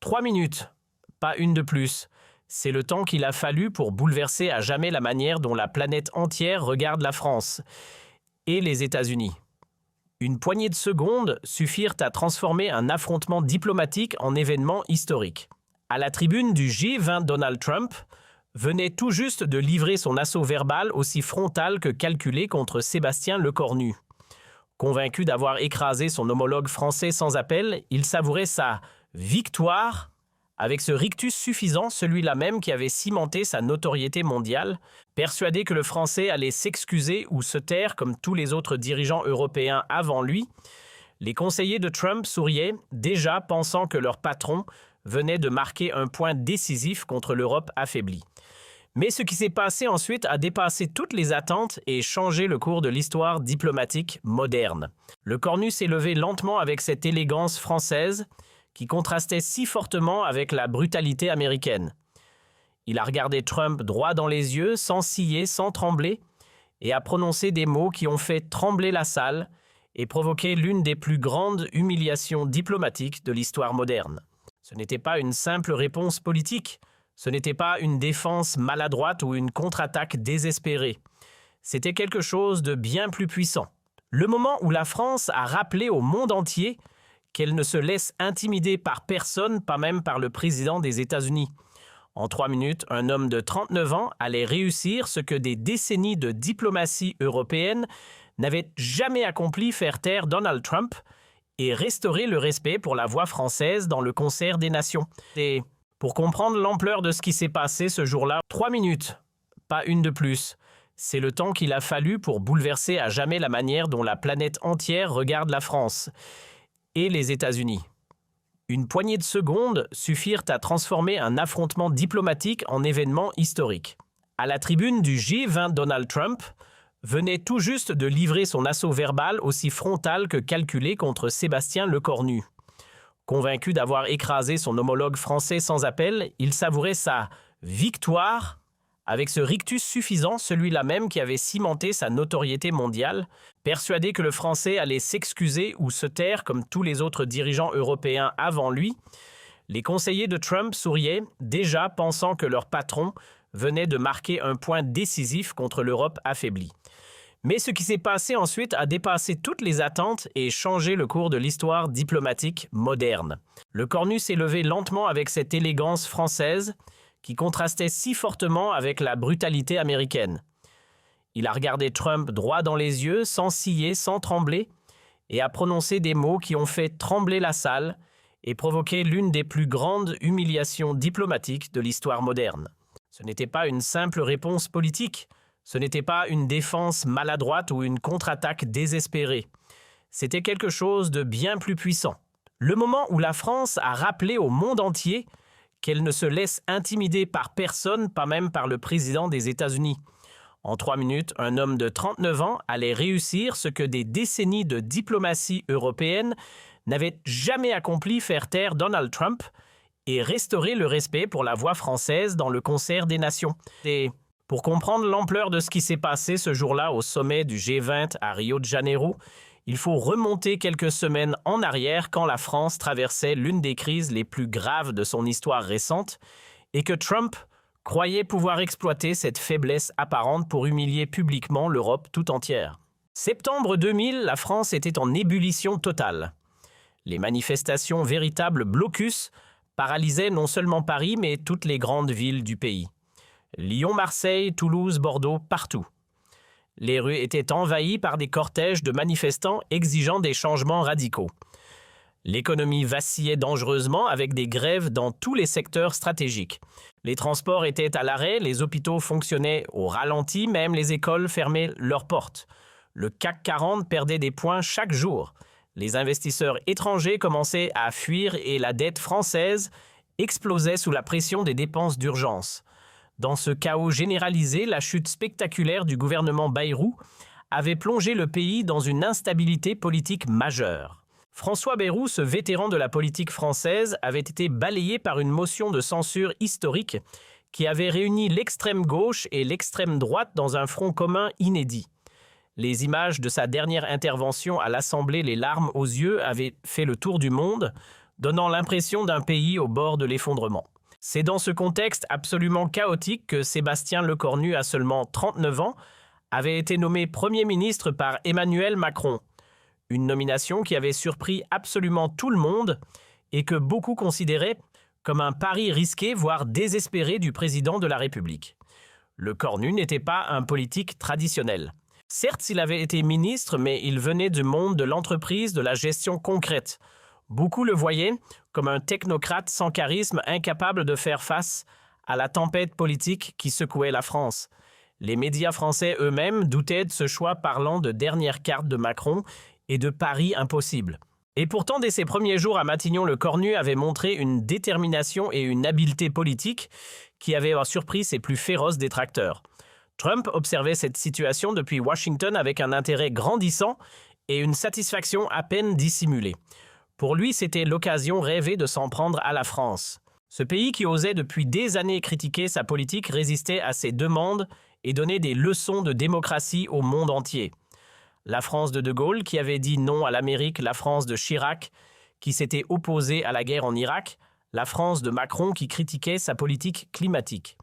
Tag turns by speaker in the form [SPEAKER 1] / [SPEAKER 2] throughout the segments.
[SPEAKER 1] 3 minutes, pas une de plus. C'est le temps qu'il a fallu pour bouleverser à jamais la manière dont la planète entière regarde la France et les États-Unis. Une poignée de secondes suffirent à transformer un affrontement diplomatique en événement historique. À la tribune du G20, Donald Trump venait tout juste de livrer son assaut verbal aussi frontal que calculé contre Sébastien Lecornu. Convaincu d'avoir écrasé son homologue français sans appel, il savourait sa victoire avec ce rictus suffisant, celui-là même qui avait cimenté sa notoriété mondiale, persuadé que le Français allait s'excuser ou se taire comme tous les autres dirigeants européens avant lui. Les conseillers de Trump souriaient, déjà pensant que leur patron venait de marquer un point décisif contre l'Europe affaiblie. Mais ce qui s'est passé ensuite a dépassé toutes les attentes et changé le cours de l'histoire diplomatique moderne. Lecornu s'est levé lentement avec cette élégance française qui contrastait si fortement avec la brutalité américaine. Il a regardé Trump droit dans les yeux, sans ciller, sans trembler, et a prononcé des mots qui ont fait trembler la salle et provoqué l'une des plus grandes humiliations diplomatiques de l'histoire moderne. Ce n'était pas une simple réponse politique, ce n'était pas une défense maladroite ou une contre-attaque désespérée. C'était quelque chose de bien plus puissant. Le moment où la France a rappelé au monde entier qu'elle ne se laisse intimider par personne, pas même par le président des États-Unis. En 3 minutes, un homme de 39 ans allait réussir ce que des décennies de diplomatie européenne n'avaient jamais accompli, faire taire Donald Trump et restaurer le respect pour la voix française dans le concert des nations. Et pour comprendre l'ampleur de ce qui s'est passé ce jour-là, 3 minutes, pas une de plus. C'est le temps qu'il a fallu pour bouleverser à jamais la manière dont la planète entière regarde la France et les États-Unis. Une poignée de secondes suffirent à transformer un affrontement diplomatique en événement historique. À la tribune du G20, Donald Trump venait tout juste de livrer son assaut verbal aussi frontal que calculé contre Sébastien Lecornu. Convaincu d'avoir écrasé son homologue français sans appel, il savourait sa victoire avec ce rictus suffisant, celui-là même qui avait cimenté sa notoriété mondiale, persuadé que le Français allait s'excuser ou se taire comme tous les autres dirigeants européens avant lui. Les conseillers de Trump souriaient, déjà pensant que leur patron venait de marquer un point décisif contre l'Europe affaiblie. Mais ce qui s'est passé ensuite a dépassé toutes les attentes et changé le cours de l'histoire diplomatique moderne. Lecornu s'est levé lentement avec cette élégance française qui contrastait si fortement avec la brutalité américaine. Il a regardé Trump droit dans les yeux, sans ciller, sans trembler, et a prononcé des mots qui ont fait trembler la salle et provoqué l'une des plus grandes humiliations diplomatiques de l'histoire moderne. Ce n'était pas une simple réponse politique, ce n'était pas une défense maladroite ou une contre-attaque désespérée. C'était quelque chose de bien plus puissant. Le moment où la France a rappelé au monde entier qu'elle ne se laisse intimider par personne, pas même par le président des États-Unis. En 3 minutes, un homme de 39 ans allait réussir ce que des décennies de diplomatie européenne n'avaient jamais accompli, faire taire Donald Trump et restaurer le respect pour la voix française dans le concert des nations. Et pour comprendre l'ampleur de ce qui s'est passé ce jour-là au sommet du G20 à Rio de Janeiro, il faut remonter quelques semaines en arrière quand la France traversait l'une des crises les plus graves de son histoire récente et que Trump croyait pouvoir exploiter cette faiblesse apparente pour humilier publiquement l'Europe tout entière. Septembre 2000, la France était en ébullition totale. Les manifestations, véritables blocus, paralysaient non seulement Paris mais toutes les grandes villes du pays. Lyon, Marseille, Toulouse, Bordeaux, partout. Les rues étaient envahies par des cortèges de manifestants exigeant des changements radicaux. L'économie vacillait dangereusement avec des grèves dans tous les secteurs stratégiques. Les transports étaient à l'arrêt, les hôpitaux fonctionnaient au ralenti, même les écoles fermaient leurs portes. Le CAC 40 perdait des points chaque jour. Les investisseurs étrangers commençaient à fuir et la dette française explosait sous la pression des dépenses d'urgence. Dans ce chaos généralisé, la chute spectaculaire du gouvernement Bayrou avait plongé le pays dans une instabilité politique majeure. François Bayrou, ce vétéran de la politique française, avait été balayé par une motion de censure historique qui avait réuni l'extrême gauche et l'extrême droite dans un front commun inédit. Les images de sa dernière intervention à l'Assemblée, les larmes aux yeux, avaient fait le tour du monde, donnant l'impression d'un pays au bord de l'effondrement. C'est dans ce contexte absolument chaotique que Sébastien Lecornu, à seulement 39 ans, avait été nommé Premier ministre par Emmanuel Macron. Une nomination qui avait surpris absolument tout le monde et que beaucoup considéraient comme un pari risqué, voire désespéré du président de la République. Lecornu n'était pas un politique traditionnel. Certes, il avait été ministre, mais il venait du monde de l'entreprise, de la gestion concrète. Beaucoup le voyaient comme un technocrate sans charisme, incapable de faire face à la tempête politique qui secouait la France. Les médias français eux-mêmes doutaient de ce choix, parlant de dernière carte de Macron et de pari impossible. Et pourtant, dès ses premiers jours à Matignon, Lecornu avait montré une détermination et une habileté politique qui avaient surpris ses plus féroces détracteurs. Trump observait cette situation depuis Washington avec un intérêt grandissant et une satisfaction à peine dissimulée. Pour lui, c'était l'occasion rêvée de s'en prendre à la France. Ce pays qui osait depuis des années critiquer sa politique résistait à ses demandes et donnait des leçons de démocratie au monde entier. La France de De Gaulle, qui avait dit non à l'Amérique, la France de Chirac, qui s'était opposée à la guerre en Irak, la France de Macron qui critiquait sa politique climatique.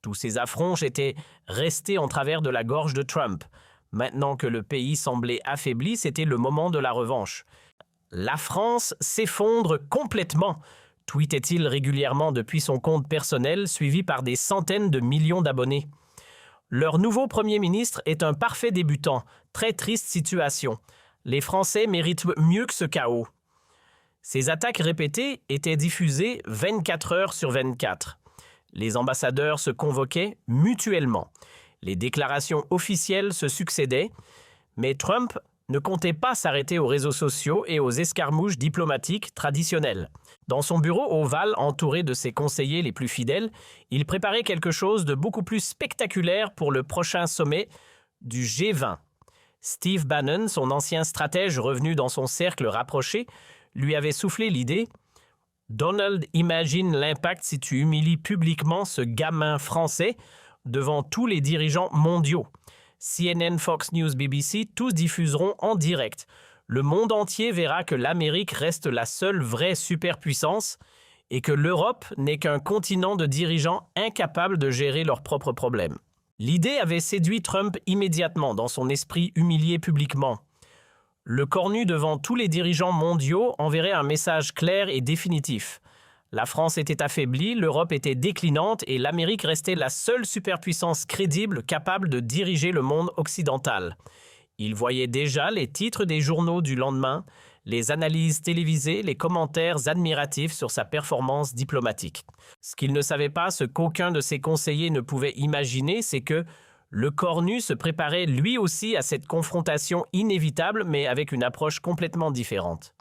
[SPEAKER 1] Tous ces affronts étaient restés en travers de la gorge de Trump. Maintenant que le pays semblait affaibli, c'était le moment de la revanche. « La France s'effondre complètement », tweetait-il régulièrement depuis son compte personnel, suivi par des centaines de millions d'abonnés. Leur nouveau Premier ministre est un parfait débutant. Très triste situation. Les Français méritent mieux que ce chaos. Ces attaques répétées étaient diffusées 24 heures sur 24. Les ambassadeurs se convoquaient mutuellement. Les déclarations officielles se succédaient, mais Trump ne comptait pas s'arrêter aux réseaux sociaux et aux escarmouches diplomatiques traditionnelles. Dans son bureau ovale, entouré de ses conseillers les plus fidèles, il préparait quelque chose de beaucoup plus spectaculaire pour le prochain sommet du G20. Steve Bannon, son ancien stratège revenu dans son cercle rapproché, lui avait soufflé l'idée « Donald, imagine l'impact si tu humilies publiquement ce gamin français devant tous les dirigeants mondiaux. CNN, Fox News, BBC, tous diffuseront en direct. Le monde entier verra que l'Amérique reste la seule vraie superpuissance et que l'Europe n'est qu'un continent de dirigeants incapables de gérer leurs propres problèmes. » L'idée avait séduit Trump immédiatement dans son esprit humilié publiquement. Lecornu devant tous les dirigeants mondiaux enverrait un message clair et définitif. La France était affaiblie, l'Europe était déclinante et l'Amérique restait la seule superpuissance crédible capable de diriger le monde occidental. Il voyait déjà les titres des journaux du lendemain, les analyses télévisées, les commentaires admiratifs sur sa performance diplomatique. Ce qu'il ne savait pas, ce qu'aucun de ses conseillers ne pouvait imaginer, c'est que Lecornu se préparait lui aussi à cette confrontation inévitable, mais avec une approche complètement différente.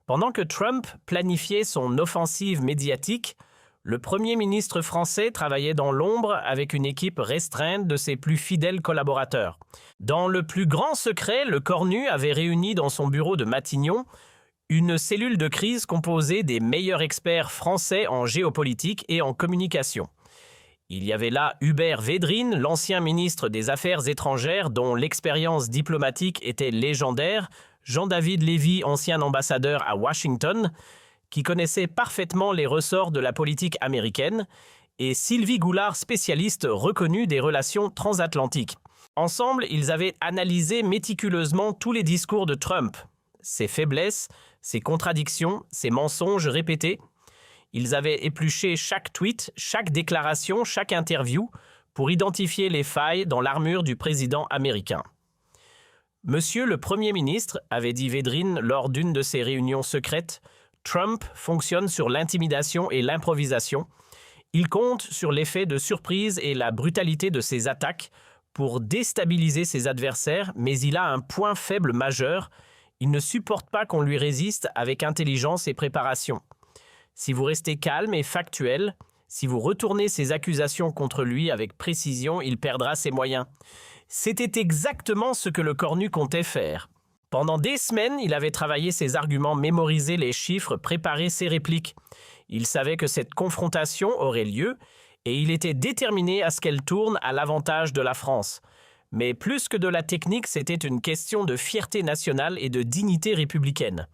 [SPEAKER 1] Pendant que Trump planifiait son offensive médiatique, le Premier ministre français travaillait dans l'ombre avec une équipe restreinte de ses plus fidèles collaborateurs. Dans le plus grand secret, Lecornu avait réuni dans son bureau de Matignon une cellule de crise composée des meilleurs experts français en géopolitique et en communication. Il y avait là Hubert Védrine, l'ancien ministre des Affaires étrangères dont l'expérience diplomatique était légendaire, Jean-David Lévy, ancien ambassadeur à Washington, qui connaissait parfaitement les ressorts de la politique américaine, et Sylvie Goulard, spécialiste reconnue des relations transatlantiques. Ensemble, ils avaient analysé méticuleusement tous les discours de Trump, ses faiblesses, ses contradictions, ses mensonges répétés. Ils avaient épluché chaque tweet, chaque déclaration, chaque interview pour identifier les failles dans l'armure du président américain. Monsieur le Premier ministre, avait dit Védrine lors d'une de ses réunions secrètes, Trump fonctionne sur l'intimidation et l'improvisation. Il compte sur l'effet de surprise et la brutalité de ses attaques pour déstabiliser ses adversaires, mais il a un point faible majeur. Il ne supporte pas qu'on lui résiste avec intelligence et préparation. Si vous restez calme et factuel, si vous retournez ses accusations contre lui avec précision, il perdra ses moyens. C'était exactement ce que Lecornu comptait faire. Pendant des semaines, il avait travaillé ses arguments, mémorisé les chiffres, préparé ses répliques. Il savait que cette confrontation aurait lieu et il était déterminé à ce qu'elle tourne à l'avantage de la France. Mais plus que de la technique, c'était une question de fierté nationale et de dignité républicaine.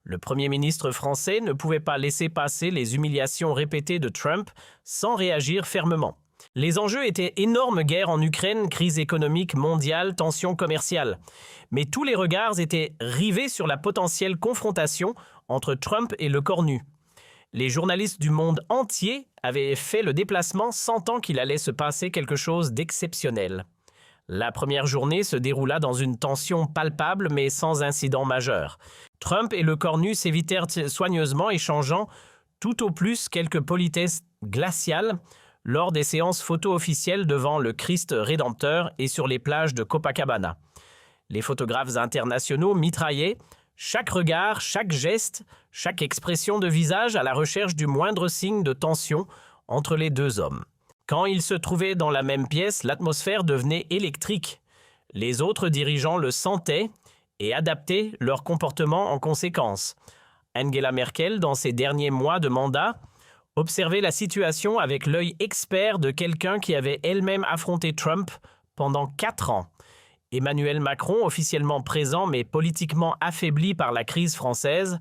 [SPEAKER 1] Le Premier ministre français ne pouvait pas laisser passer les humiliations répétées de Trump sans réagir fermement. Les enjeux étaient énorme guerre en Ukraine, crise économique mondiale, tensions commerciales. Mais tous les regards étaient rivés sur la potentielle confrontation entre Trump et le cornu. Les journalistes du monde entier avaient fait le déplacement sentant qu'il allait se passer quelque chose d'exceptionnel. La première journée se déroula dans une tension palpable mais sans incident majeur. Trump et le cornu s'évitèrent soigneusement, échangeant tout au plus quelques politesses glaciales lors des séances photo officielles devant le Christ Rédempteur et sur les plages de Copacabana. Les photographes internationaux mitraillaient chaque regard, chaque geste, chaque expression de visage à la recherche du moindre signe de tension entre les deux hommes. Quand ils se trouvaient dans la même pièce, l'atmosphère devenait électrique. Les autres dirigeants le sentaient et adaptaient leur comportement en conséquence. Angela Merkel, dans ses derniers mois de mandat, observait la situation avec l'œil expert de quelqu'un qui avait elle-même affronté Trump pendant 4 ans. Emmanuel Macron, officiellement présent mais politiquement affaibli par la crise française,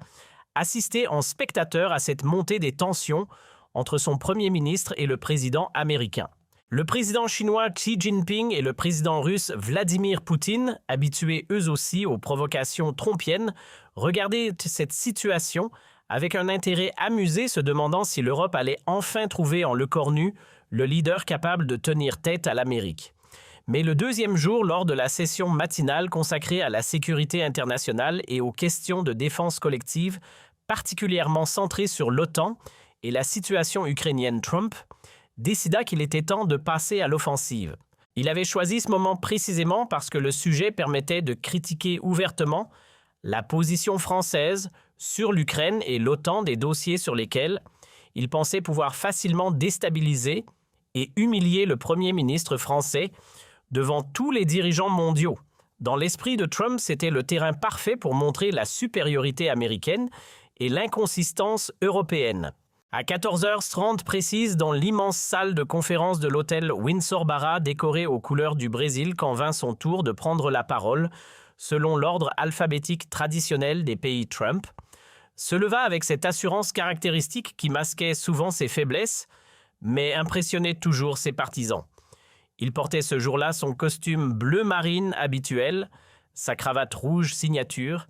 [SPEAKER 1] assistait en spectateur à cette montée des tensions entre son Premier ministre et le président américain. Le président chinois Xi Jinping et le président russe Vladimir Poutine, habitués eux aussi aux provocations trompiennes, regardaient cette situation avec un intérêt amusé, se demandant si l'Europe allait enfin trouver en le cornu le leader capable de tenir tête à l'Amérique. Mais le deuxième jour, lors de la session matinale consacrée à la sécurité internationale et aux questions de défense collective, particulièrement centrée sur l'OTAN et la situation ukrainienne, Trump décida qu'il était temps de passer à l'offensive. Il avait choisi ce moment précisément parce que le sujet permettait de critiquer ouvertement la position française sur l'Ukraine et l'OTAN, des dossiers sur lesquels il pensait pouvoir facilement déstabiliser et humilier le Premier ministre français devant tous les dirigeants mondiaux. Dans l'esprit de Trump, c'était le terrain parfait pour montrer la supériorité américaine et l'inconsistance européenne. À 14h30 précise, dans l'immense salle de conférence de l'hôtel Windsor-Barra, décoré aux couleurs du Brésil, quand vint son tour de prendre la parole, selon l'ordre alphabétique traditionnel des pays Trump, se leva avec cette assurance caractéristique qui masquait souvent ses faiblesses, mais impressionnait toujours ses partisans. Il portait ce jour-là son costume bleu marine habituel, sa cravate rouge signature,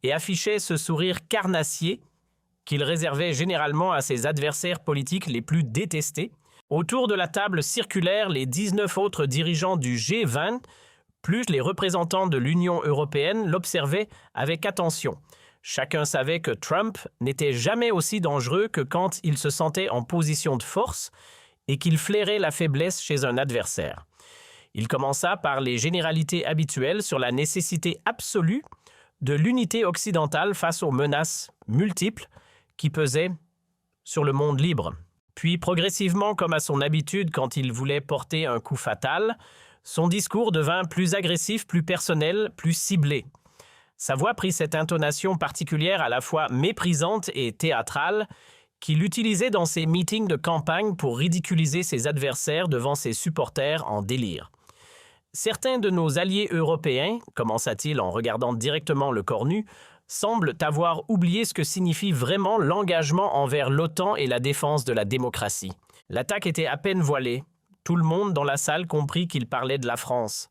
[SPEAKER 1] et affichait ce sourire carnassier qu'il réservait généralement à ses adversaires politiques les plus détestés. Autour de la table circulaire, les 19 autres dirigeants du G20, plus les représentants de l'Union européenne, l'observaient avec attention. Chacun savait que Trump n'était jamais aussi dangereux que quand il se sentait en position de force et qu'il flairait la faiblesse chez un adversaire. Il commença par les généralités habituelles sur la nécessité absolue de l'unité occidentale face aux menaces multiples qui pesaient sur le monde libre. Puis, progressivement, comme à son habitude quand il voulait porter un coup fatal, son discours devint plus agressif, plus personnel, plus ciblé. Sa voix prit cette intonation particulière à la fois méprisante et théâtrale qu'il utilisait dans ses meetings de campagne pour ridiculiser ses adversaires devant ses supporters en délire. Certains de nos alliés européens, commença-t-il en regardant directement le cornu, semblent avoir oublié ce que signifie vraiment l'engagement envers l'OTAN et la défense de la démocratie. L'attaque était à peine voilée. Tout le monde dans la salle comprit qu'il parlait de la France.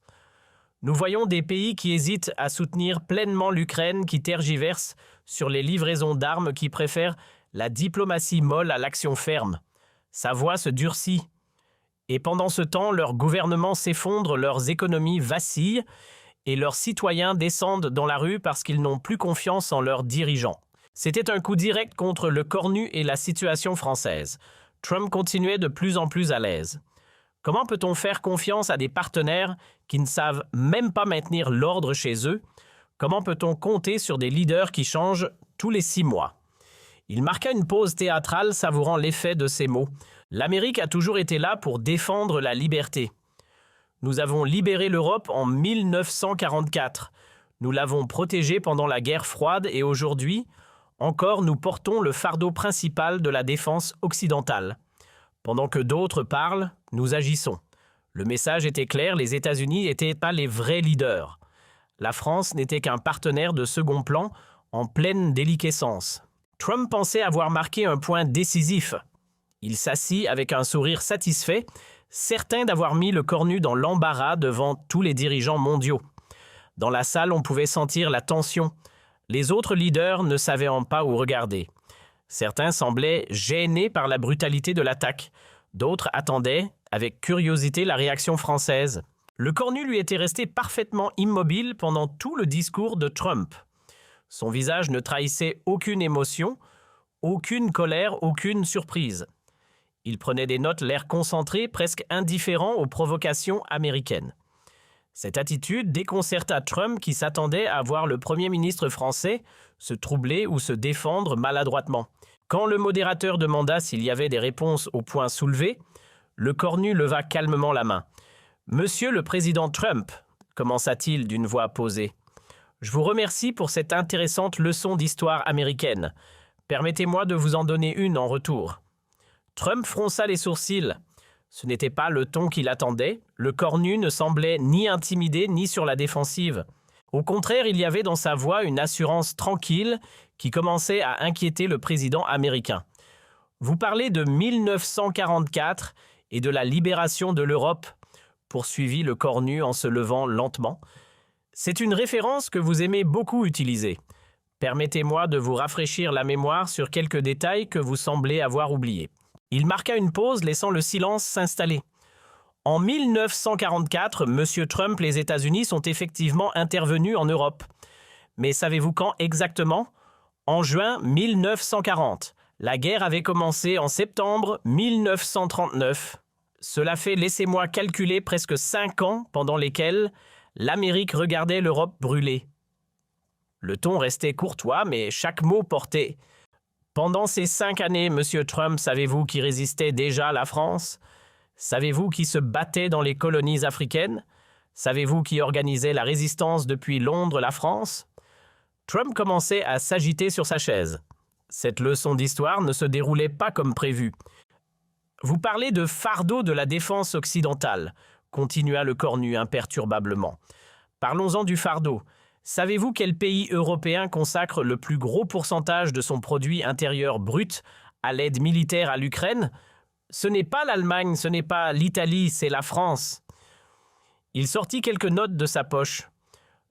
[SPEAKER 1] Nous voyons des pays qui hésitent à soutenir pleinement l'Ukraine, qui tergiversent sur les livraisons d'armes, qui préfèrent la diplomatie molle à l'action ferme. Sa voix se durcit. Et pendant ce temps, leurs gouvernements s'effondrent, leurs économies vacillent et leurs citoyens descendent dans la rue parce qu'ils n'ont plus confiance en leurs dirigeants. C'était un coup direct contre le cornu et la situation française. Trump continuait de plus en plus à l'aise. Comment peut-on faire confiance à des partenaires qui ne savent même pas maintenir l'ordre chez eux? Comment peut-on compter sur des leaders qui changent tous les 6 mois? Il marqua une pause théâtrale, savourant l'effet de ces mots. L'Amérique a toujours été là pour défendre la liberté. Nous avons libéré l'Europe en 1944. Nous l'avons protégée pendant la guerre froide et aujourd'hui, encore nous portons le fardeau principal de la défense occidentale. Pendant que d'autres parlent, nous agissons. Le message était clair, les États-Unis n'étaient pas les vrais leaders. La France n'était qu'un partenaire de second plan en pleine déliquescence. Trump pensait avoir marqué un point décisif. Il s'assit avec un sourire satisfait, certain d'avoir mis le cornu dans l'embarras devant tous les dirigeants mondiaux. Dans la salle, on pouvait sentir la tension. Les autres leaders ne savaient pas où regarder. Certains semblaient gênés par la brutalité de l'attaque. D'autres attendaient, avec curiosité, la réaction française. Le cornu lui était resté parfaitement immobile pendant tout le discours de Trump. Son visage ne trahissait aucune émotion, aucune colère, aucune surprise. Il prenait des notes, l'air concentré, presque indifférent aux provocations américaines. Cette attitude déconcerta Trump qui s'attendait à voir le Premier ministre français se troubler ou se défendre maladroitement. Quand le modérateur demanda s'il y avait des réponses aux points soulevés, le cornu leva calmement la main. « Monsieur le Président Trump », commença-t-il d'une voix posée, « je vous remercie pour cette intéressante leçon d'histoire américaine. Permettez-moi de vous en donner une en retour. » Trump fronça les sourcils. Ce n'était pas le ton qu'il attendait. Le cornu ne semblait ni intimidé ni sur la défensive. Au contraire, il y avait dans sa voix une assurance tranquille qui commençait à inquiéter le président américain. « Vous parlez de 1944 et de la libération de l'Europe », poursuivit le cornu en se levant lentement. « C'est une référence que vous aimez beaucoup utiliser. Permettez-moi de vous rafraîchir la mémoire sur quelques détails que vous semblez avoir oubliés. » Il marqua une pause, laissant le silence s'installer. En 1944, M. Trump, les États-Unis sont effectivement intervenus en Europe. Mais savez-vous quand exactement? En juin 1940. La guerre avait commencé en septembre 1939. Cela fait, laissez-moi calculer, presque 5 ans pendant lesquels l'Amérique regardait l'Europe brûler. Le ton restait courtois, mais chaque mot portait. Pendant ces 5 années, Monsieur Trump, savez-vous qui résistait déjà à la France? Savez-vous qui se battait dans les colonies africaines? Savez-vous qui organisait la résistance depuis Londres, la France? Trump commençait à s'agiter sur sa chaise. Cette leçon d'histoire ne se déroulait pas comme prévu. Vous parlez de fardeau de la défense occidentale, continua le cornu imperturbablement. Parlons-en du fardeau. Savez-vous quel pays européen consacre le plus gros pourcentage de son produit intérieur brut à l'aide militaire à l'Ukraine? Ce n'est pas l'Allemagne, ce n'est pas l'Italie, c'est la France. Il sortit quelques notes de sa poche.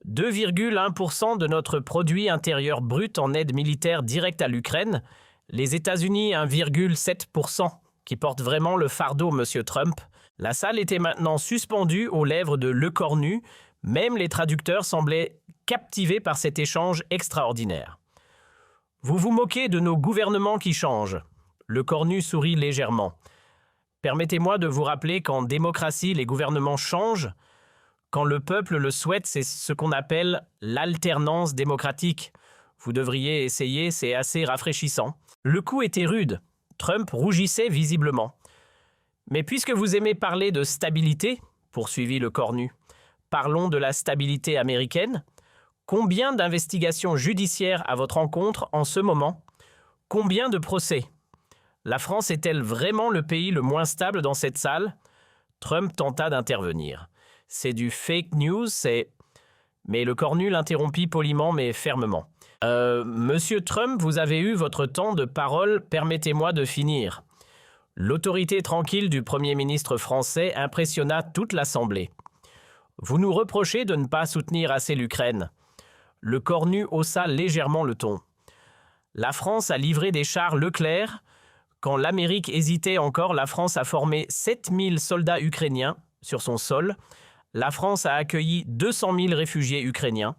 [SPEAKER 1] 2,1% de notre produit intérieur brut en aide militaire directe à l'Ukraine, les États-Unis 1,7%, qui porte vraiment le fardeau, Monsieur Trump. La salle était maintenant suspendue aux lèvres de Le Cornu, même les traducteurs semblaient captivés par cet échange extraordinaire. « Vous vous moquez de nos gouvernements qui changent. » Le cornu sourit légèrement. « Permettez-moi de vous rappeler qu'en démocratie, les gouvernements changent. Quand le peuple le souhaite, c'est ce qu'on appelle l'alternance démocratique. Vous devriez essayer, c'est assez rafraîchissant. » Le coup était rude. Trump rougissait visiblement. « Mais puisque vous aimez parler de stabilité, poursuivit le cornu, parlons de la stabilité américaine. Combien d'investigations judiciaires à votre encontre en ce moment? Combien de procès? La France est-elle vraiment le pays le moins stable dans cette salle? Trump tenta d'intervenir. C'est du fake news, c'est... Mais le cornu l'interrompit poliment mais fermement. Monsieur Trump, vous avez eu votre temps de parole, permettez-moi de finir. L'autorité tranquille du Premier ministre français impressionna toute l'Assemblée. Vous nous reprochez de ne pas soutenir assez l'Ukraine. Le cornu haussa légèrement le ton. La France a livré des chars Leclerc. Quand l'Amérique hésitait encore, la France a formé 7000 soldats ukrainiens sur son sol. La France a accueilli 200 000 réfugiés ukrainiens.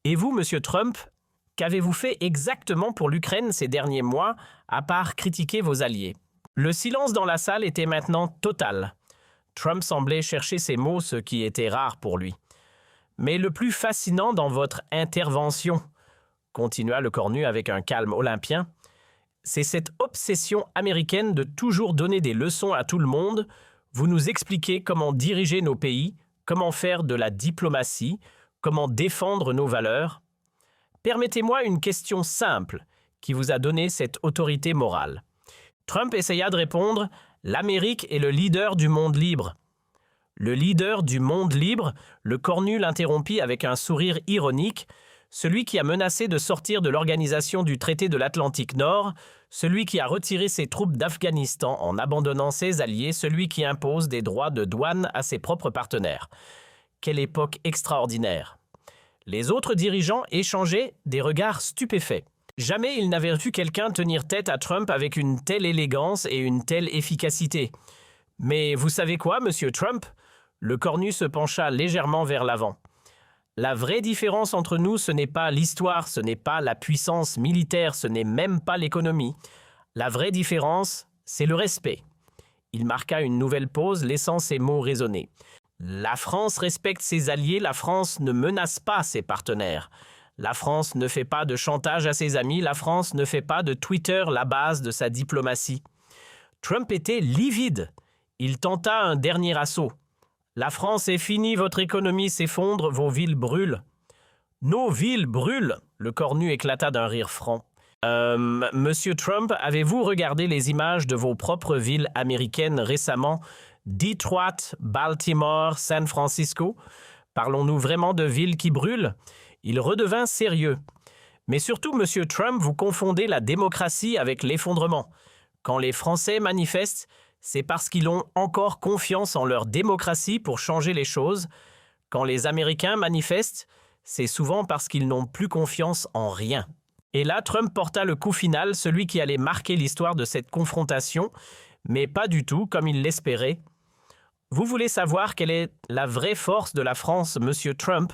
[SPEAKER 1] Et vous, Monsieur Trump, qu'avez-vous fait exactement pour l'Ukraine ces derniers mois, à part critiquer vos alliés? Le silence dans la salle était maintenant total. Trump semblait chercher ses mots, ce qui était rare pour lui. Mais le plus fascinant dans votre intervention, continua le cornu avec un calme olympien, c'est cette obsession américaine de toujours donner des leçons à tout le monde. Vous nous expliquez comment diriger nos pays, comment faire de la diplomatie, comment défendre nos valeurs. Permettez-moi une question simple qui vous a donné cette autorité morale. Trump essaya de répondre « L'Amérique est le leader du monde libre ». Le leader du monde libre, le cornu l'interrompit avec un sourire ironique. celui qui a menacé de sortir de l'organisation du traité de l'Atlantique Nord, celui qui a retiré ses troupes d'Afghanistan en abandonnant ses alliés, celui qui impose des droits de douane à ses propres partenaires. Quelle époque extraordinaire! Les autres dirigeants échangeaient des regards stupéfaits. Jamais ils n'avaient vu quelqu'un tenir tête à Trump avec une telle élégance et une telle efficacité. Mais vous savez quoi, monsieur Trump? Le cornu se pencha légèrement vers l'avant. La vraie différence entre nous, ce n'est pas l'histoire, ce n'est pas la puissance militaire, ce n'est même pas l'économie. La vraie différence, c'est le respect. Il marqua une nouvelle pause, laissant ses mots résonner. La France respecte ses alliés, la France ne menace pas ses partenaires. La France ne fait pas de chantage à ses amis, la France ne fait pas de Twitter la base de sa diplomatie. Trump était livide. Il tenta un dernier assaut. La France est finie, votre économie s'effondre, vos villes brûlent. Nos villes brûlent, le cornu éclata d'un rire franc. Monsieur Trump, avez-vous regardé les images de vos propres villes américaines récemment? Detroit, Baltimore, San Francisco? Parlons-nous vraiment de villes qui brûlent? Il redevint sérieux. Mais surtout, monsieur Trump, vous confondez la démocratie avec l'effondrement. Quand les Français manifestent, c'est parce qu'ils ont encore confiance en leur démocratie pour changer les choses. Quand les Américains manifestent, c'est souvent parce qu'ils n'ont plus confiance en rien. Et là, Trump porta le coup final, celui qui allait marquer l'histoire de cette confrontation, mais pas du tout comme il l'espérait. Vous voulez savoir quelle est la vraie force de la France, monsieur Trump?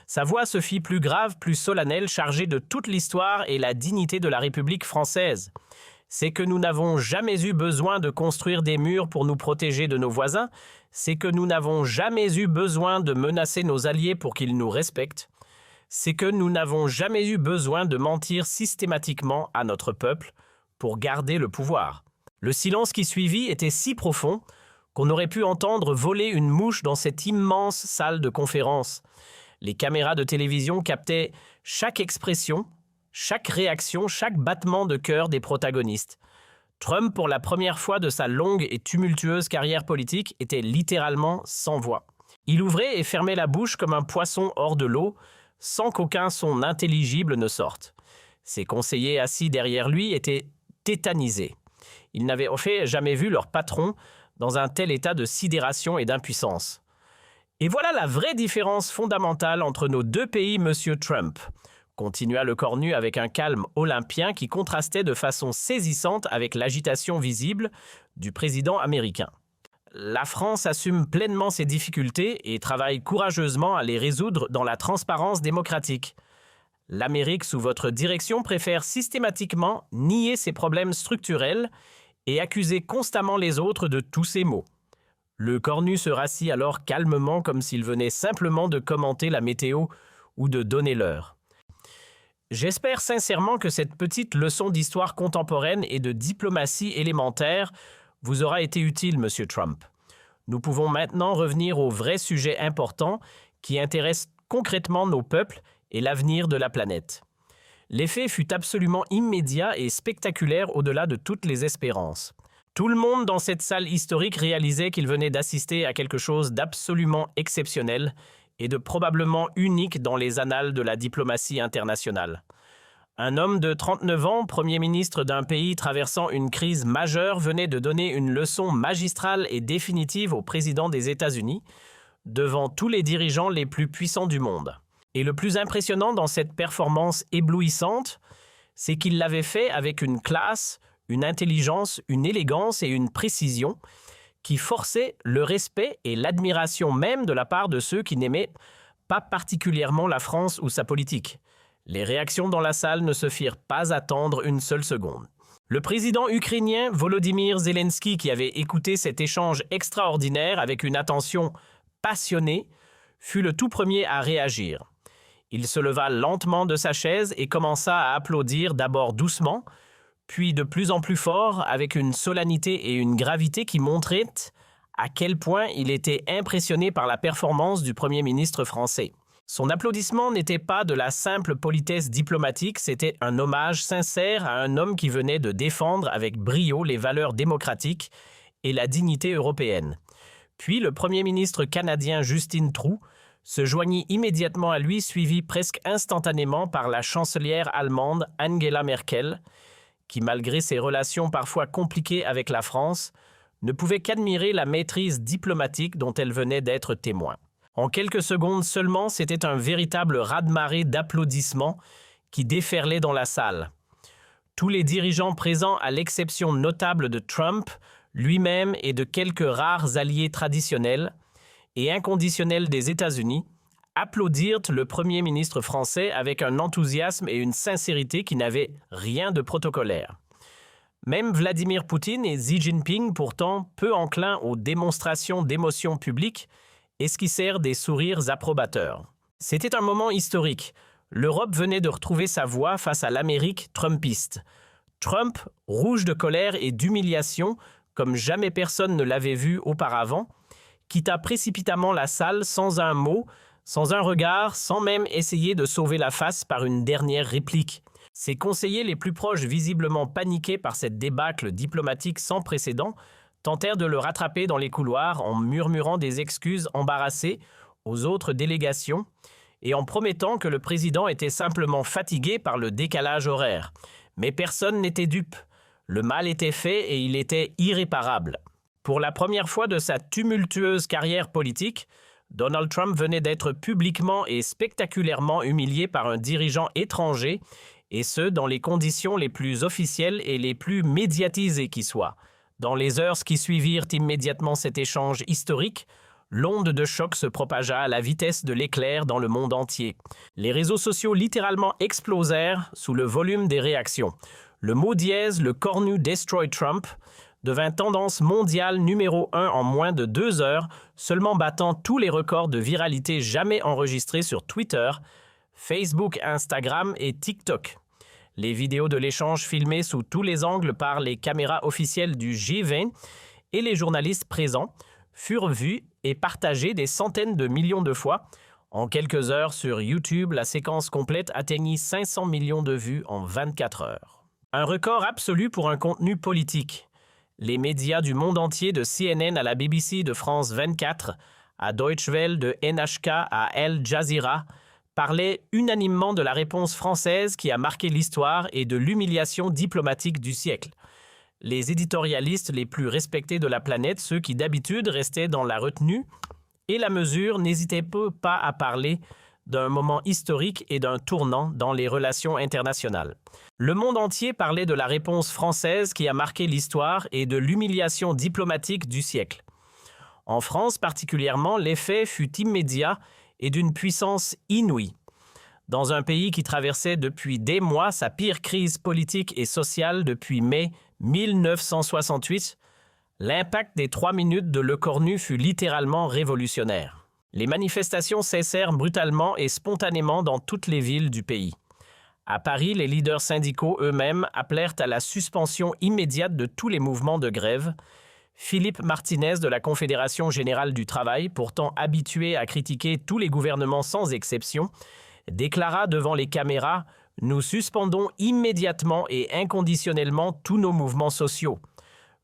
[SPEAKER 1] Sa voix se fit plus grave, plus solennelle, chargée de toute l'histoire et la dignité de la République française. C'est que nous n'avons jamais eu besoin de construire des murs pour nous protéger de nos voisins, c'est que nous n'avons jamais eu besoin de menacer nos alliés pour qu'ils nous respectent, c'est que nous n'avons jamais eu besoin de mentir systématiquement à notre peuple pour garder le pouvoir. Le silence qui suivit était si profond qu'on aurait pu entendre voler une mouche dans cette immense salle de conférence. Les caméras de télévision captaient chaque expression, chaque réaction, chaque battement de cœur des protagonistes. Trump, pour la première fois de sa longue et tumultueuse carrière politique, était littéralement sans voix. Il ouvrait et fermait la bouche comme un poisson hors de l'eau, sans qu'aucun son intelligible ne sorte. Ses conseillers assis derrière lui étaient tétanisés. Ils n'avaient en fait jamais vu leur patron dans un tel état de sidération et d'impuissance. Et voilà la vraie différence fondamentale entre nos deux pays, monsieur Trump, continua le cornu avec un calme olympien qui contrastait de façon saisissante avec l'agitation visible du président américain. La France assume pleinement ses difficultés et travaille courageusement à les résoudre dans la transparence démocratique. L'Amérique, sous votre direction, préfère systématiquement nier ses problèmes structurels et accuser constamment les autres de tous ces maux. Le cornu se rassit alors calmement comme s'il venait simplement de commenter la météo ou de donner l'heure. J'espère sincèrement que cette petite leçon d'histoire contemporaine et de diplomatie élémentaire vous aura été utile, monsieur Trump. Nous pouvons maintenant revenir aux vrais sujets importants qui intéressent concrètement nos peuples et l'avenir de la planète. L'effet fut absolument immédiat et spectaculaire au-delà de toutes les espérances. Tout le monde dans cette salle historique réalisait qu'il venait d'assister à quelque chose d'absolument exceptionnel et de probablement unique dans les annales de la diplomatie internationale. Un homme de 39 ans, Premier ministre d'un pays traversant une crise majeure, venait de donner une leçon magistrale et définitive au président des États-Unis, devant tous les dirigeants les plus puissants du monde. Et le plus impressionnant dans cette performance éblouissante, c'est qu'il l'avait fait avec une classe, une intelligence, une élégance et une précision qui forçaient le respect et l'admiration même de la part de ceux qui n'aimaient pas particulièrement la France ou sa politique. Les réactions dans la salle ne se firent pas attendre une seule seconde. Le président ukrainien Volodymyr Zelensky, qui avait écouté cet échange extraordinaire avec une attention passionnée, fut le tout premier à réagir. Il se leva lentement de sa chaise et commença à applaudir d'abord doucement, puis de plus en plus fort, avec une solennité et une gravité qui montraient à quel point il était impressionné par la performance du Premier ministre français. Son applaudissement n'était pas de la simple politesse diplomatique, c'était un hommage sincère à un homme qui venait de défendre avec brio les valeurs démocratiques et la dignité européenne. Puis le Premier ministre canadien Justin Trudeau se joignit immédiatement à lui, suivi presque instantanément par la chancelière allemande Angela Merkel, qui, malgré ses relations parfois compliquées avec la France, ne pouvait qu'admirer la maîtrise diplomatique dont elle venait d'être témoin. En quelques secondes seulement, c'était un véritable raz-de-marée d'applaudissements qui déferlait dans la salle. Tous les dirigeants présents, à l'exception notable de Trump, lui-même et de quelques rares alliés traditionnels et inconditionnels des États-Unis, applaudirent le Premier ministre français avec un enthousiasme et une sincérité qui n'avaient rien de protocolaire. Même Vladimir Poutine et Xi Jinping, pourtant peu enclins aux démonstrations d'émotion publique, esquissèrent des sourires approbateurs. C'était un moment historique. L'Europe venait de retrouver sa voix face à l'Amérique trumpiste. Trump, rouge de colère et d'humiliation, comme jamais personne ne l'avait vu auparavant, quitta précipitamment la salle sans un mot, sans un regard, sans même essayer de sauver la face par une dernière réplique. Ses conseillers les plus proches, visiblement paniqués par cette débâcle diplomatique sans précédent, tentèrent de le rattraper dans les couloirs en murmurant des excuses embarrassées aux autres délégations et en promettant que le président était simplement fatigué par le décalage horaire. Mais personne n'était dupe. Le mal était fait et il était irréparable. Pour la première fois de sa tumultueuse carrière politique, Donald Trump venait d'être publiquement et spectaculairement humilié par un dirigeant étranger, et ce, dans les conditions les plus officielles et les plus médiatisées qui soient. Dans les heures qui suivirent immédiatement cet échange historique, l'onde de choc se propagea à la vitesse de l'éclair dans le monde entier. Les réseaux sociaux littéralement explosèrent sous le volume des réactions. Le mot dièse, le cornu Destroy Trump, devint tendance mondiale numéro 1 en moins de 2 heures, seulement battant tous les records de viralité jamais enregistrés sur Twitter, Facebook, Instagram et TikTok. Les vidéos de l'échange filmées sous tous les angles par les caméras officielles du G20 et les journalistes présents furent vues et partagées des centaines de millions de fois. En quelques heures sur YouTube, la séquence complète atteignit 500 millions de vues en 24 heures. Un record absolu pour un contenu politique. Les médias du monde entier, de CNN à la BBC, de France 24, à Deutsche Welle, de NHK à Al Jazeera, parlaient unanimement de la réponse française qui a marqué l'histoire et de l'humiliation diplomatique du siècle. Les éditorialistes les plus respectés de la planète, ceux qui d'habitude restaient dans la retenue et la mesure, n'hésitaient pas à parler d'un moment historique et d'un tournant dans les relations internationales. Le monde entier parlait de la réponse française qui a marqué l'histoire et de l'humiliation diplomatique du siècle. En France particulièrement, l'effet fut immédiat et d'une puissance inouïe. Dans un pays qui traversait depuis des mois sa pire crise politique et sociale depuis mai 1968, l'impact des 3 minutes de Le Cornu fut littéralement révolutionnaire. Les manifestations cessèrent brutalement et spontanément dans toutes les villes du pays. À Paris, les leaders syndicaux eux-mêmes appelèrent à la suspension immédiate de tous les mouvements de grève. Philippe Martinez de la Confédération générale du travail, pourtant habitué à critiquer tous les gouvernements sans exception, déclara devant les caméras « Nous suspendons immédiatement et inconditionnellement tous nos mouvements sociaux.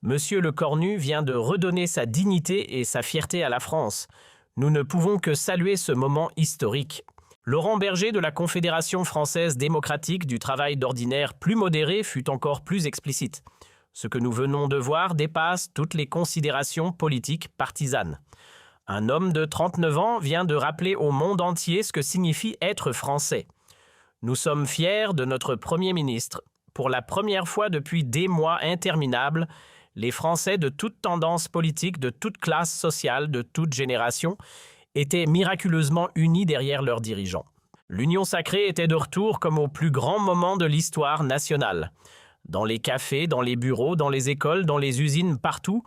[SPEAKER 1] Monsieur Le Cornu vient de redonner sa dignité et sa fierté à la France. Nous ne pouvons que saluer ce moment historique. » Laurent Berger de la Confédération française démocratique du travail d'ordinaire plus modéré fut encore plus explicite. Ce que nous venons de voir dépasse toutes les considérations politiques partisanes. Un homme de 39 ans vient de rappeler au monde entier ce que signifie être français. Nous sommes fiers de notre Premier ministre. Pour la première fois depuis des mois interminables, les Français de toute tendance politique, de toute classe sociale, de toute génération, étaient miraculeusement unis derrière leurs dirigeants. L'union sacrée était de retour comme au plus grand moment de l'histoire nationale. Dans les cafés, dans les bureaux, dans les écoles, dans les usines, partout,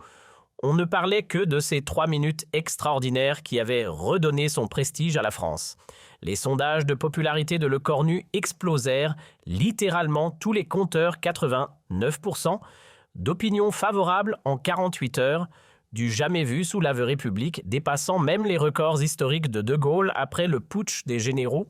[SPEAKER 1] on ne parlait que de ces 3 minutes extraordinaires qui avaient redonné son prestige à la France. Les sondages de popularité de Le Cornu explosèrent, littéralement tous les compteurs 89%, d'opinion favorable en 48 heures, du jamais vu sous la République, dépassant même les records historiques de De Gaulle après le putsch des généraux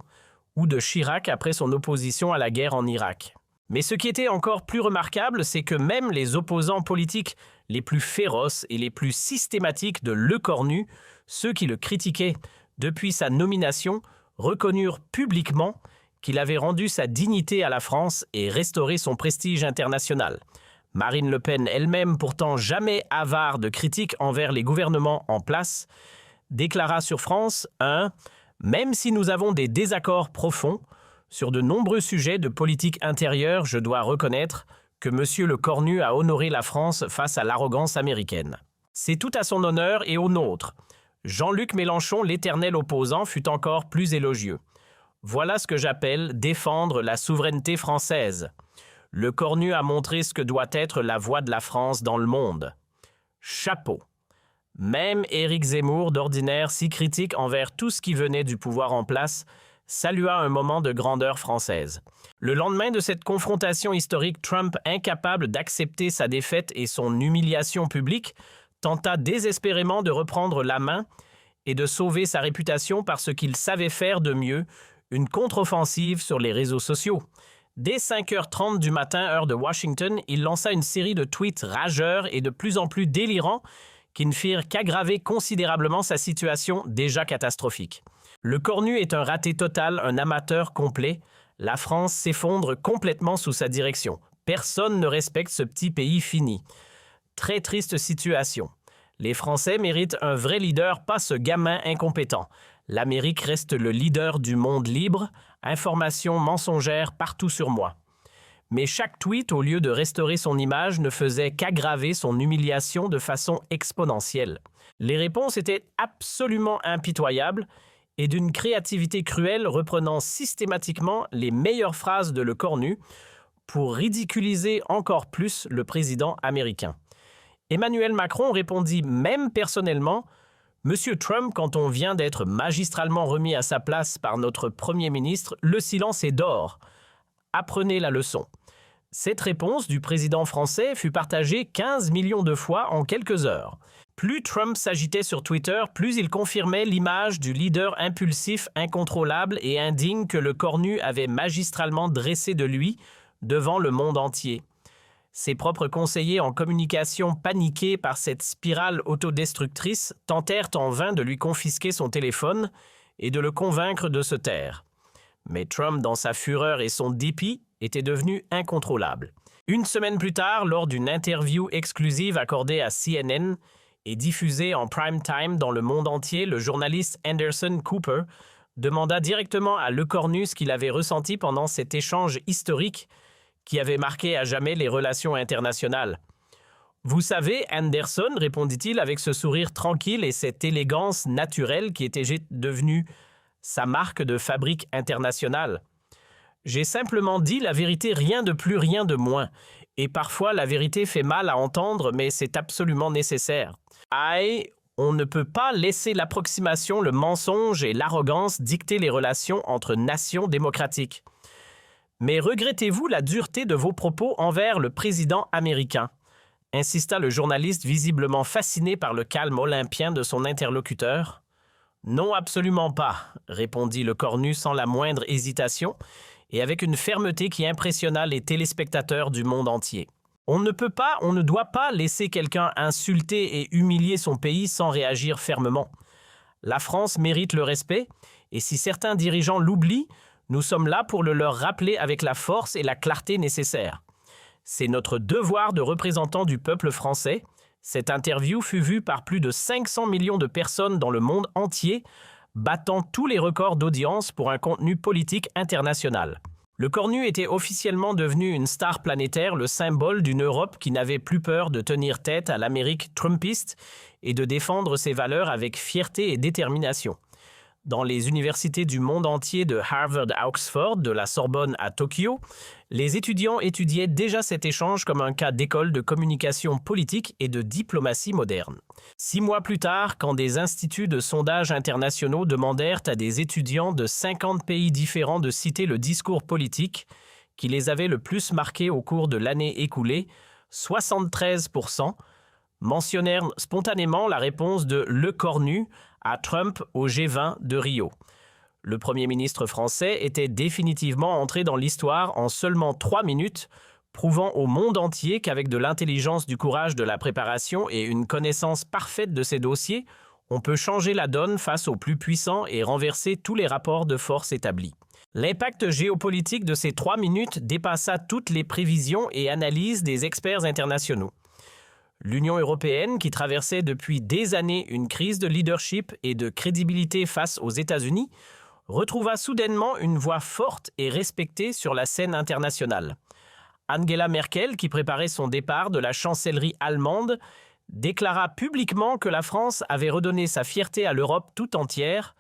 [SPEAKER 1] ou de Chirac après son opposition à la guerre en Irak. Mais ce qui était encore plus remarquable, c'est que même les opposants politiques les plus féroces et les plus systématiques de Le Cornu, ceux qui le critiquaient depuis sa nomination, reconnurent publiquement qu'il avait rendu sa dignité à la France et restauré son prestige international. Marine Le Pen elle-même, pourtant jamais avare de critiques envers les gouvernements en place, déclara sur France « Même si nous avons des désaccords profonds, sur de nombreux sujets de politique intérieure, je dois reconnaître que M. Le Cornu a honoré la France face à l'arrogance américaine. C'est tout à son honneur et au nôtre. Jean-Luc Mélenchon, l'éternel opposant, fut encore plus élogieux. Voilà ce que j'appelle défendre la souveraineté française. Le Cornu a montré ce que doit être la voix de la France dans le monde. Chapeau. Même Éric Zemmour, d'ordinaire si critique envers tout ce qui venait du pouvoir en place, salua un moment de grandeur française. Le lendemain de cette confrontation historique, Trump, incapable d'accepter sa défaite et son humiliation publique, tenta désespérément de reprendre la main et de sauver sa réputation par ce qu'il savait faire de mieux, une contre-offensive sur les réseaux sociaux. Dès 5h30 du matin, heure de Washington, il lança une série de tweets rageurs et de plus en plus délirants qui ne firent qu'aggraver considérablement sa situation déjà catastrophique. Le Cornu est un raté total, un amateur complet. La France s'effondre complètement sous sa direction. Personne ne respecte ce petit pays fini. Très triste situation. Les Français méritent un vrai leader, pas ce gamin incompétent. L'Amérique reste le leader du monde libre, information mensongère partout sur moi. Mais chaque tweet, au lieu de restaurer son image, ne faisait qu'aggraver son humiliation de façon exponentielle. Les réponses étaient absolument impitoyables et d'une créativité cruelle, reprenant systématiquement les meilleures phrases de Le Cornu pour ridiculiser encore plus le président américain. Emmanuel Macron répondit même personnellement « Monsieur Trump, quand on vient d'être magistralement remis à sa place par notre Premier ministre, le silence est d'or. Apprenez la leçon. » Cette réponse du président français fut partagée 15 millions de fois en quelques heures. Plus Trump s'agitait sur Twitter, plus il confirmait l'image du leader impulsif, incontrôlable et indigne que Le Cornu avait magistralement dressé de lui devant le monde entier. Ses propres conseillers en communication, paniqués par cette spirale autodestructrice, tentèrent en vain de lui confisquer son téléphone et de le convaincre de se taire. Mais Trump, dans sa fureur et son dépit, était devenu incontrôlable. Une semaine plus tard, lors d'une interview exclusive accordée à CNN et diffusée en prime time dans le monde entier, le journaliste Anderson Cooper demanda directement à Le Cornu ce qu'il avait ressenti pendant cet échange historique qui avait marqué à jamais les relations internationales. « Vous savez, Anderson, répondit-il avec ce sourire tranquille et cette élégance naturelle qui était devenue sa marque de fabrique internationale. J'ai simplement dit la vérité, rien de plus, rien de moins. Et parfois, la vérité fait mal à entendre, mais c'est absolument nécessaire. Aïe, on ne peut pas laisser l'approximation, le mensonge et l'arrogance dicter les relations entre nations démocratiques. Mais regrettez-vous la dureté de vos propos envers le président américain ?» insista le journaliste visiblement fasciné par le calme olympien de son interlocuteur. « Non, absolument pas, » répondit Le Cornu sans la moindre hésitation et avec une fermeté qui impressionna les téléspectateurs du monde entier. On ne doit pas laisser quelqu'un insulter et humilier son pays sans réagir fermement. La France mérite le respect, et si certains dirigeants l'oublient, nous sommes là pour le leur rappeler avec la force et la clarté nécessaires. C'est notre devoir de représentant du peuple français. Cette interview fut vue par plus de 500 millions de personnes dans le monde entier, battant tous les records d'audience pour un contenu politique international. Le Cornu était officiellement devenu une star planétaire, le symbole d'une Europe qui n'avait plus peur de tenir tête à l'Amérique trumpiste et de défendre ses valeurs avec fierté et détermination. Dans les universités du monde entier de Harvard à Oxford, de la Sorbonne à Tokyo, les étudiants étudiaient déjà cet échange comme un cas d'école de communication politique et de diplomatie moderne. 6 mois plus tard, quand des instituts de sondage internationaux demandèrent à des étudiants de 50 pays différents de citer le discours politique qui les avait le plus marqués au cours de l'année écoulée, 73% mentionnèrent spontanément la réponse de Le Cornu à Trump au G20 de Rio. Le Premier ministre français était définitivement entré dans l'histoire en seulement 3 minutes, prouvant au monde entier qu'avec de l'intelligence, du courage, de la préparation et une connaissance parfaite de ses dossiers, On peut changer la donne face aux plus puissants et renverser tous les rapports de force établis. L'impact géopolitique de ces 3 minutes dépassa toutes les prévisions et analyses des experts internationaux. L'Union européenne, qui traversait depuis des années une crise de leadership et de crédibilité face aux États-Unis, retrouva soudainement une voix forte et respectée sur la scène internationale. Angela Merkel, qui préparait son départ de la chancellerie allemande, déclara publiquement que la France avait redonné sa fierté à l'Europe tout entière.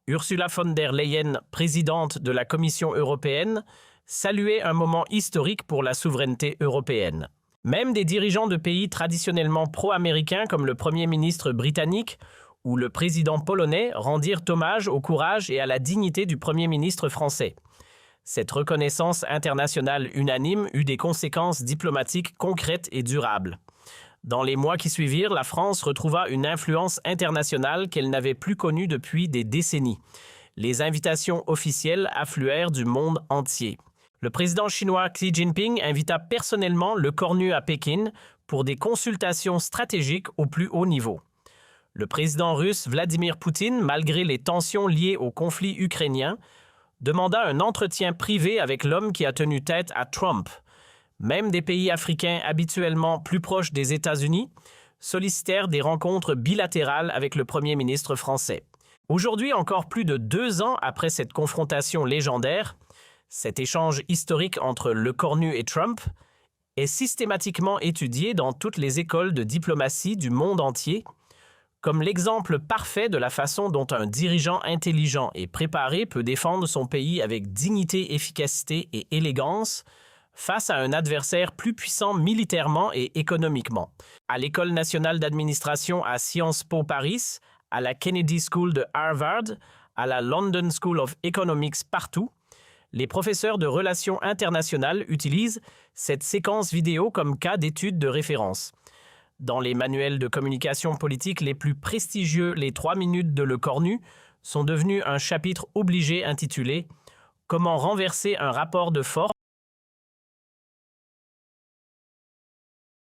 [SPEAKER 1] Ursula von der Leyen, présidente de la Commission européenne, saluait un moment historique pour la souveraineté européenne. Même des dirigeants de pays traditionnellement pro-américains comme le Premier ministre britannique ou le président polonais rendirent hommage au courage et à la dignité du Premier ministre français. Cette reconnaissance internationale unanime eut des conséquences diplomatiques concrètes et durables. Dans les mois qui suivirent, la France retrouva une influence internationale qu'elle n'avait plus connue depuis des décennies. Les invitations officielles affluèrent du monde entier. Le président chinois Xi Jinping invita personnellement le Cornu à Pékin pour des consultations stratégiques au plus haut niveau. Le président russe Vladimir Poutine, malgré les tensions liées au conflit ukrainien, demanda un entretien privé avec l'homme qui a tenu tête à Trump. Même des pays africains habituellement plus proches des États-Unis sollicitèrent des rencontres bilatérales avec le Premier ministre français. Aujourd'hui, encore plus de 2 ans après cette confrontation légendaire, cet échange historique entre Le Cornu et Trump est systématiquement étudié dans toutes les écoles de diplomatie du monde entier comme l'exemple parfait de la façon dont un dirigeant intelligent et préparé peut défendre son pays avec dignité, efficacité et élégance face à un adversaire plus puissant militairement et économiquement. À l'École nationale d'administration à Sciences Po Paris, à la Kennedy School de Harvard, à la London School of Economics partout, les professeurs de relations internationales utilisent cette séquence vidéo comme cas d'étude de référence. Dans les manuels de communication politique les plus prestigieux, les 3 minutes de Le Cornu sont devenus un chapitre obligé intitulé « Comment renverser un rapport de force »